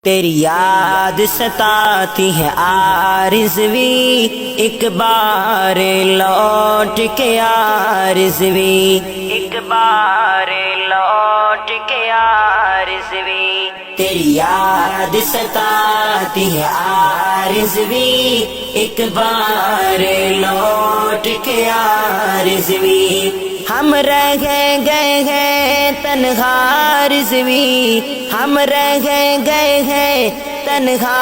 تیری یاد ستاتی ہے آرزوی، ایک بار لوٹ کے آرزوی، ایک بار لوٹ کے آرزوی۔ تیری یاد ستاتی ہے آرزوی، ایک بار لوٹ کے آرزوی۔ ہم رہ گئے ہیں تنہا آرزوی، ہم رہ گئے ہیں تنہا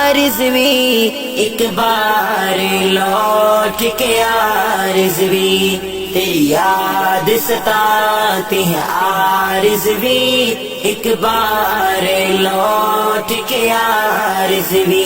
آرزوی، ایک بار لوٹ کے آرزوی۔ تیری یاد ستاتی ہے آرزوی، ایک بار لوٹ کے آرزوی۔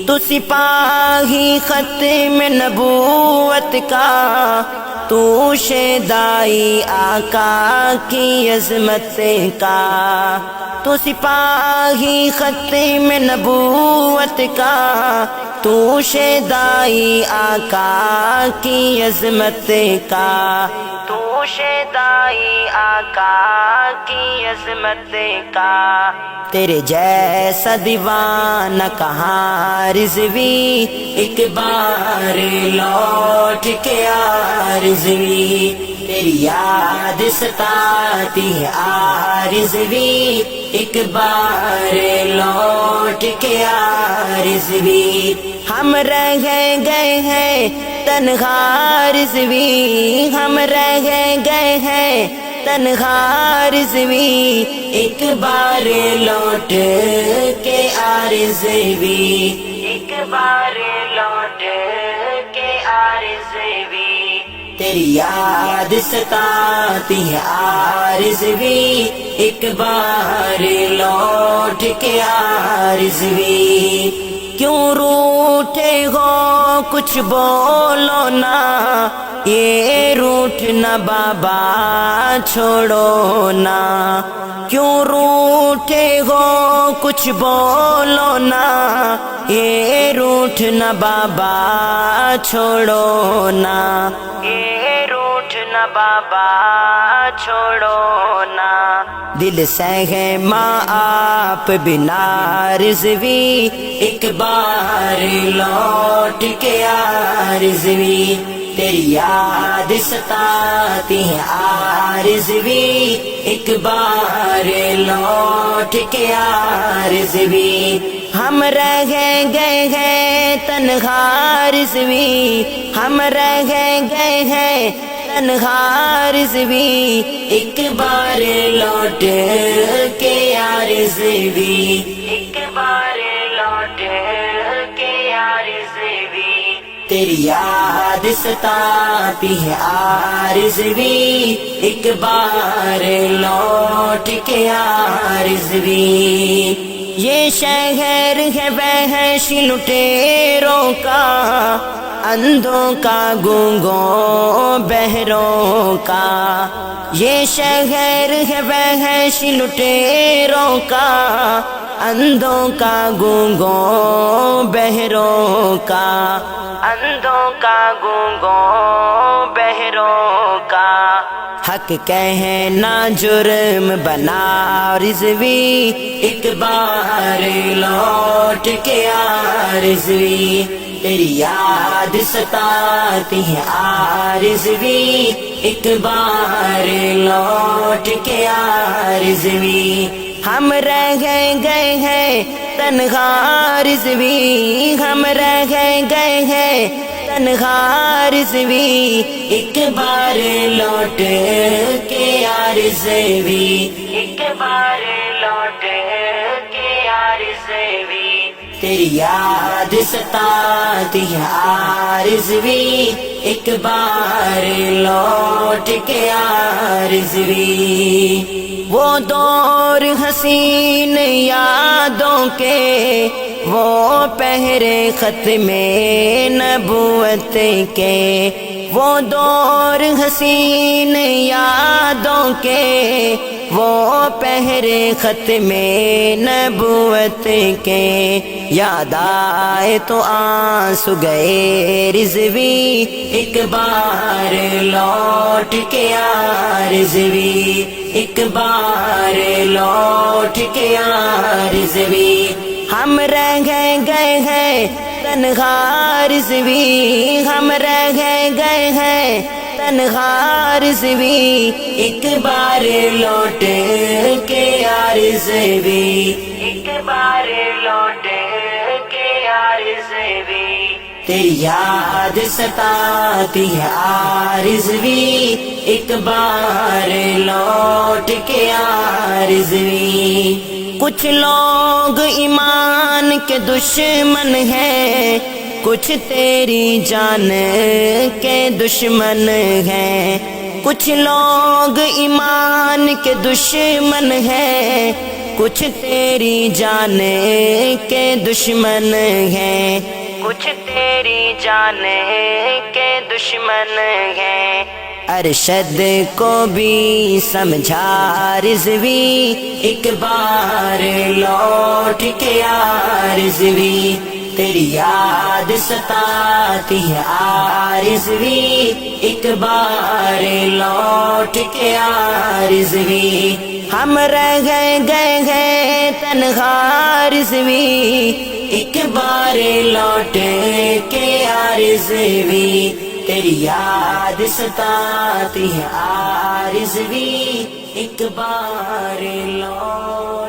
تو سپاہی ختم نبوت کا، تو شیدائی آقا کی عظمت کا، تو سپاہی ختم نبوت کا، تو شیدائی آقا کی عظمت کا، تو شیدائی آقا کی عظمت کا۔ تیرے جیسا دیوانہ کہاں رضوی، ایک بار لوٹ کے آرزوی۔ تیری یاد ستاتی ہے آرزوی، ایک بار لوٹ کے آرزوی۔ ہم رہ گئے ہیں تنہا آرزوی، ہم رہ گئے ہیں تنہا آرزوی، ایک بار لوٹ کے آرزوی، ایک بار لوٹ کے آرزوی۔ تیری یاد ستاتی ہے آرزوی، ایک بار لوٹ کے آرزوی۔ کیوں روٹھے ہو کچھ بولو نا، یہ روٹھنا بابا چھوڑو نا۔ کیوں روٹھے ہو کچھ بولو نا، یہ روٹھنا بابا چھوڑو نا، یہ روٹھنا بابا چھوڑو نا۔ دل سہما آپ بنا رضوی، ایک بار لوٹ کے آرزوی۔ تیری یاد ستاتی ہے آرزوی، ایک بار لوٹ کے آرزوی۔ ہم رہ گئے ہیں تنہا آرزوی، ہم رہ گئے ہیں تنہا آرزوی، ایک بار لوٹ کے آرزوی، ایک بار لوٹ کے آرزوی۔ تیری یاد ستاتی ہے آرزوی، ایک بار لوٹ کے آرزوی۔ یہ شہر ہے وحش لٹیروں کا، اندھوں کا گونگوں بہروں کا۔ یہ شہر ہے وحش لٹیروں کا، اندھوں کا گونگوں بہروں کا، اندھوں کا گونگوں بہروں کا۔ حق کہنا جرم بنا رضوی، ایک بار لوٹ کے آرزوی۔ تیری یاد ستاتی ہے آرزوی، ایک بار لوٹ کے آرزوی۔ ہم رہ گئے ہیں تنہا آرزوی، ہم رہ گئے ہیں تنہا آرزوی، ایک بار لوٹ کے آرزوی، ایک بار لوٹ کے آرزوی۔ تیری یاد ستاتی ہے آرزوی، ایک بار لوٹ کے آرزوی۔ وہ دور حسین یادوں کے، وہ پہرے ختم نبوت کے، وہ دور حسین یادوں کے، وہ پہرے ختم نبوت کے، یاد آئے تو آنسو گئے رضوی، ایک بار لوٹ کے آ رضوی، ایک بار لوٹ کے آ رضوی، ہم رہ گئے ہیں تنہا رضوی، ہم رہ گئے ہیں تنہا رضوی، ایک بار لوٹ کے آ رضوی، ایک بار لوٹ کے آ رضوی، تیری یاد ستاتی ہے آ رضوی، ایک بار لوٹ کے آ رضوی، کچھ لوگ ایمان کے دشمن ہیں، کچھ تیری جان کے دشمن ہیں، کچھ لوگ ایمان کے دشمن ہیں، کچھ تیری جان کے دشمن ہیں، کچھ تیری جان کے دشمن ہیں، ارشد کو بھی سمجھا رضوی، ایک بار لوٹ کے آ رضوی، تیری یاد ستاتی ہے آ رضوی، ایک بار لوٹ کے آ رضوی، ہم رہ گئے ہیں تنہا رضوی، ایک بار لوٹ کے آ رضوی، تیری یاد ستاتی ہے آ رضوی، ایک بار لوٹ